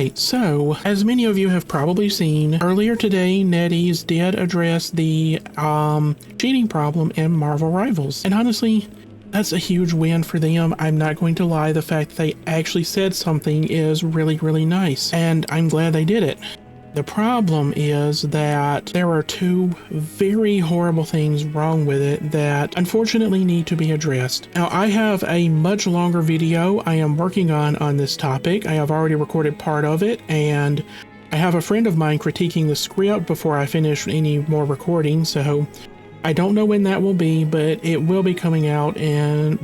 Alright, so as many of you have probably seen, earlier today Netease did address the cheating problem in Marvel Rivals. And honestly, that's a huge win for them. I'm not going to lie, the fact that they actually said something is really, really nice. And I'm glad they did it. The problem is that there are two very horrible things wrong with it that unfortunately need to be addressed. Now, I have a much longer video I am working on this topic. I have already recorded part of it, and I have a friend of mine critiquing the script before I finish any more recording, so I don't know when that will be, but it will be coming out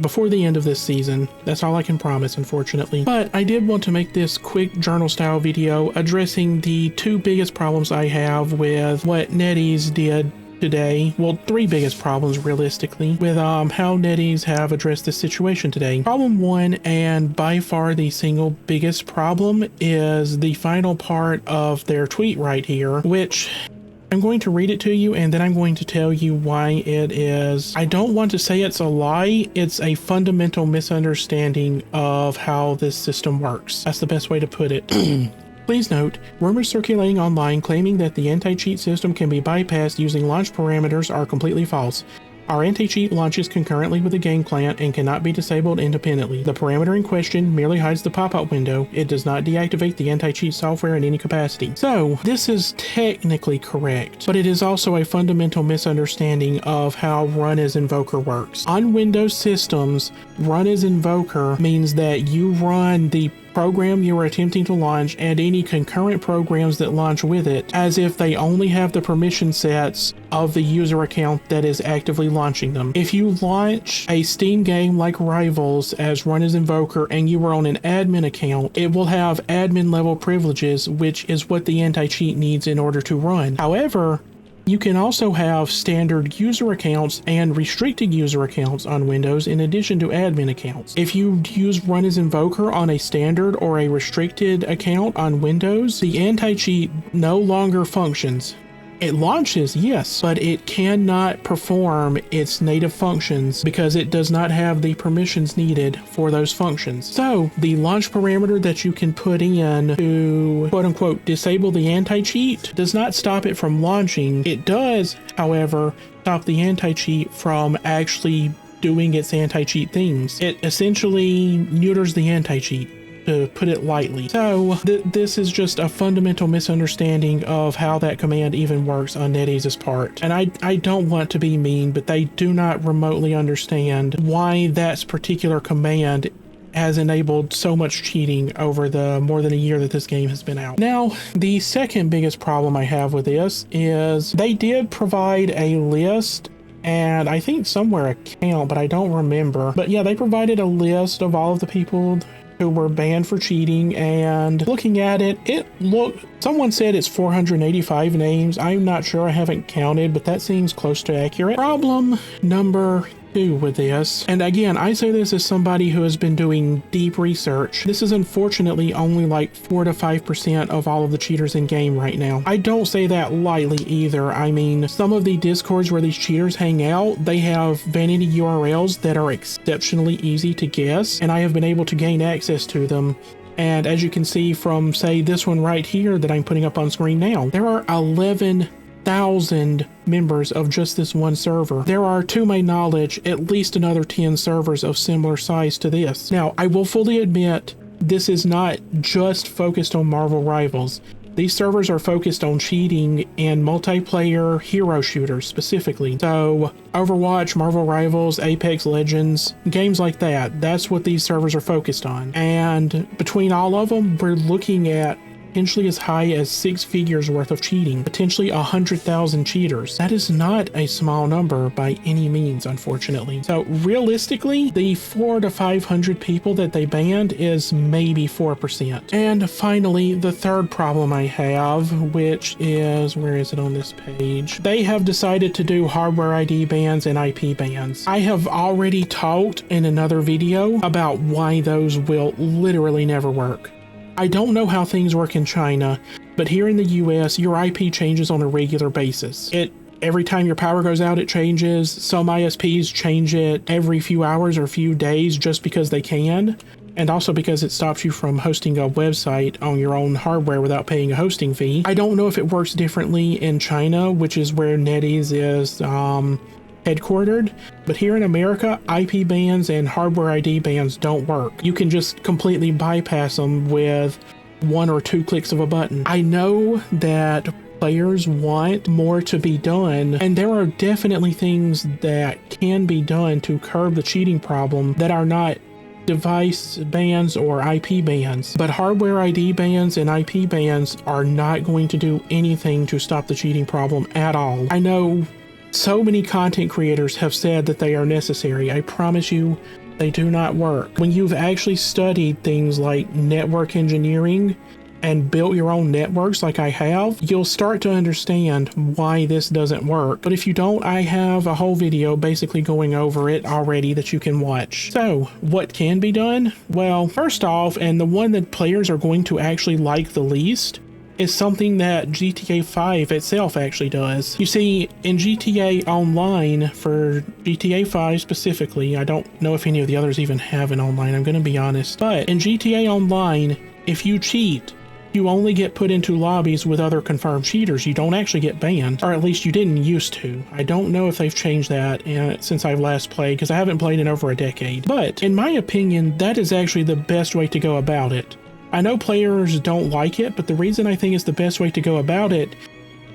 before the end of this season. That's all I can promise, unfortunately. But I did want to make this quick journal-style video addressing the two biggest problems I have with what Netease did today. Well, three biggest problems, realistically, with how Netease have addressed this situation today. Problem one, and by far the single biggest problem, is the final part of their tweet right here, which I'm going to read it to you, and then I'm going to tell you why it is. I don't want to say it's a lie. It's a fundamental misunderstanding of how this system works. That's the best way to put it. Please note, rumors circulating online claiming that the anti-cheat system can be bypassed using launch parameters are completely false. Our anti-cheat launches concurrently with the game client and cannot be disabled independently. The parameter in question merely hides the pop-up window. It does not deactivate the anti-cheat software in any capacity. So, this is technically correct, but it is also a fundamental misunderstanding of how Run as Invoker works. On Windows systems, Run as Invoker means that you run the program you are attempting to launch and any concurrent programs that launch with it as if they only have the permission sets of the user account that is actively launching them. If you launch a Steam game like Rivals as Run as Invoker and you are on an admin account, it will have admin level privileges, which is what the anti-cheat needs in order to run. However, you can also have standard user accounts and restricted user accounts on Windows in addition to admin accounts. If you use Run as Invoker on a standard or a restricted account on Windows, the anti-cheat no longer functions. It launches, yes, but it cannot perform its native functions because it does not have the permissions needed for those functions. So the launch parameter that you can put in to quote-unquote disable the anti-cheat does not stop it from launching. It does, however, stop the anti-cheat from actually doing its anti-cheat things. It essentially neuters the anti-cheat, to put it lightly. So this is just a fundamental misunderstanding of how that command even works on Netease's part. And I don't want to be mean, but they do not remotely understand why that particular command has enabled so much cheating over the more than a year that this game has been out. Now, the second biggest problem I have with this is they did provide a list, and I think somewhere a count, but I don't remember. But yeah, they provided a list of all of the people who were banned for cheating, and looking at it, someone said it's 485 names. I'm not sure, I haven't counted, but that seems close to accurate. Problem number two with this, and again, I say this as somebody who has been doing deep research, this is unfortunately only like 4 to 5% of all of the cheaters in game right now. I don't say that lightly either. I mean, some of the discords where these cheaters hang out, they have vanity URLs that are exceptionally easy to guess, and I have been able to gain access to them. And as you can see from, say, this one right here that I'm putting up on screen now, there are 11,000 members of just this one server. There are, to my knowledge, at least another 10 servers of similar size to this. Now, I will fully admit, this is not just focused on Marvel Rivals. These servers are focused on cheating in multiplayer hero shooters specifically. So Overwatch, Marvel Rivals, Apex Legends, games like that, that's what these servers are focused on. And between all of them, we're looking at potentially as high as 6 figures worth of cheating, potentially 100,000 cheaters. That is not a small number by any means, unfortunately. So realistically, the 400 to 500 people that they banned is maybe 4%. And finally, the third problem I have, which is, where is it on this page? They have decided to do hardware ID bans and IP bans. I have already talked in another video about why those will literally never work. I don't know how things work in China, but here in the US, your IP changes on a regular basis. Every time your power goes out, it changes. Some ISPs change it every few hours or few days just because they can. and also because it stops you from hosting a website on your own hardware without paying a hosting fee. I don't know if it works differently in China, which is where Netease is headquartered, but here in America, IP bans and hardware ID bans don't work. You can just completely bypass them with 1 or 2 clicks of a button. I know that players want more to be done, and there are definitely things that can be done to curb the cheating problem that are not device bans or IP bans. But hardware ID bans and IP bans are not going to do anything to stop the cheating problem at all. I know so many content creators have said that they are necessary. I promise you, they do not work. When you've actually studied things like network engineering and built your own networks like I have, you'll start to understand why this doesn't work. But if you don't, I have a whole video basically going over it already that you can watch. So what can be done? Well, first off, and the one that players are going to actually like the least, is something that GTA 5 itself actually does. You see, in GTA Online, for GTA 5 specifically, I don't know if any of the others even have an online, I'm gonna be honest, but in GTA Online, if you cheat, you only get put into lobbies with other confirmed cheaters. You don't actually get banned, or at least you didn't used to. I don't know if they've changed that since I've last played, because I haven't played in over a decade. But in my opinion, that is actually the best way to go about it. I know players don't like it, but the reason I think it's the best way to go about it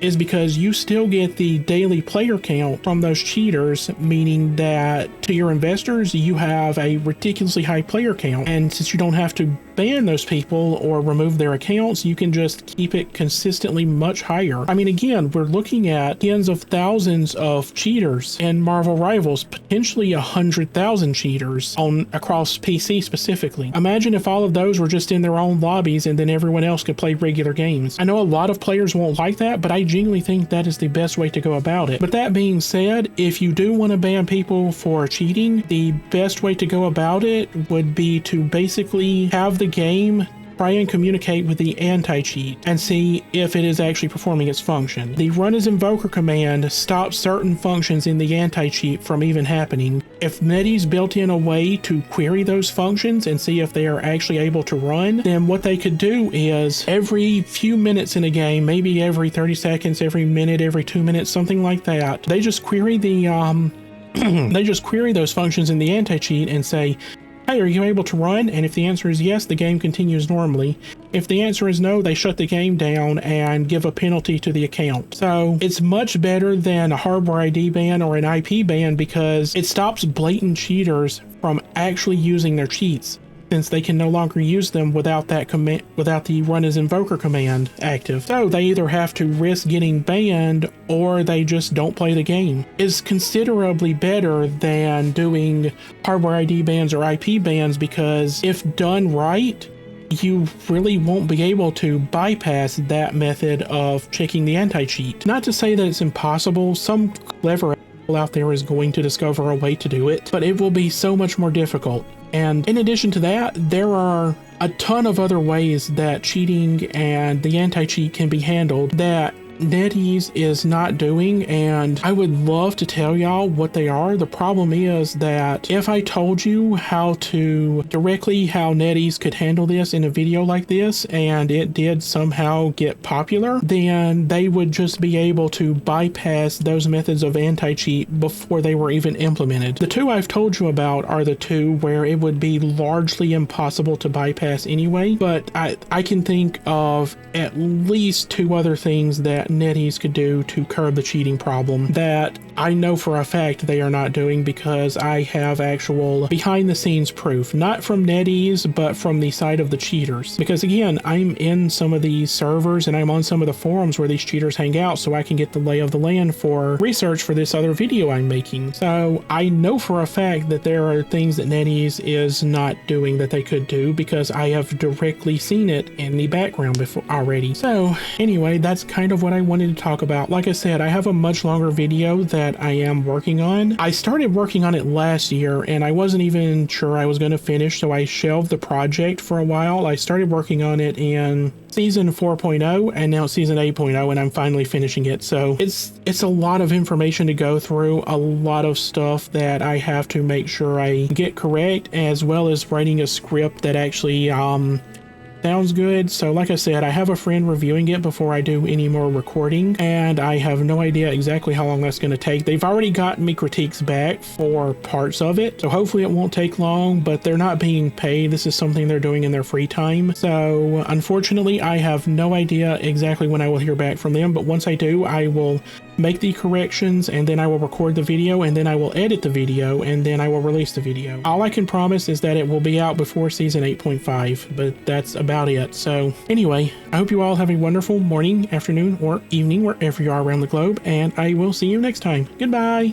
is because you still get the daily player count from those cheaters, meaning that to your investors, you have a ridiculously high player count. And since you don't have to ban those people or remove their accounts, you can just keep it consistently much higher. I mean, again, we're looking at tens of thousands of cheaters in Marvel Rivals, potentially 100,000 cheaters across PC specifically. Imagine if all of those were just in their own lobbies and then everyone else could play regular games. I know a lot of players won't like that, but I genuinely think that is the best way to go about it. But that being said, if you do want to ban people for cheating, the best way to go about it would be to basically have the game try and communicate with the anti-cheat and see if it is actually performing its function. The run as invoker command stops certain functions in the anti-cheat from even happening. If Netease built in a way to query those functions and see if they are actually able to run, then what they could do is every few minutes in a game, maybe every 30 seconds, every minute, every 2 minutes, something like that, they just query the they just query those functions in the anti-cheat and say, hey, are you able to run? And if the answer is yes, the game continues normally. If the answer is no, they shut the game down and give a penalty to the account. So it's much better than a hardware ID ban or an IP ban because it stops blatant cheaters from actually using their cheats, since they can no longer use them without that command, without the run as invoker command active. So they either have to risk getting banned or they just don't play the game. It's considerably better than doing hardware ID bans or IP bans because if done right, you really won't be able to bypass that method of checking the anti-cheat. Not to say that it's impossible, some clever out there is going to discover a way to do it, but it will be so much more difficult. And in addition to that, there are a ton of other ways that cheating and the anti-cheat can be handled that Netease is not doing, and I would love to tell y'all what they are. The problem is that if I told you how Netease could handle this in a video like this and it did somehow get popular, then they would just be able to bypass those methods of anti-cheat before they were even implemented. The two I've told you about are the two where it would be largely impossible to bypass anyway, but I can think of at least 2 other things that Netease could do to curb the cheating problem that I know for a fact they are not doing because I have actual behind the scenes proof, not from Netease, but from the side of the cheaters. Because again, I'm in some of these servers and I'm on some of the forums where these cheaters hang out, so I can get the lay of the land for research for this other video I'm making. So I know for a fact that there are things that Netease is not doing that they could do because I have directly seen it in the background before already. So anyway, that's kind of what I wanted to talk about. Like I said, I have a much longer video that that I am working on. I started working on it last year and I wasn't even sure I was going to finish, so I shelved the project for a while. I started working on it in season 4.0 and now season 8.0, and I'm finally finishing it. So it's a lot of information to go through, a lot of stuff that I have to make sure I get correct, as well as writing a script that actually sounds good. So like I said, I have a friend reviewing it before I do any more recording, and I have no idea exactly how long that's going to take. They've already gotten me critiques back for parts of it, so hopefully it won't take long, but they're not being paid. This is something they're doing in their free time. So unfortunately, I have no idea exactly when I will hear back from them, but once I do, I will make the corrections, and then I will record the video, and then I will edit the video, and then I will release the video. All I can promise is that it will be out before season 8.5, but that's about it. So anyway, I hope you all have a wonderful morning, afternoon, or evening, wherever you are around the globe, and I will see you next time. Goodbye!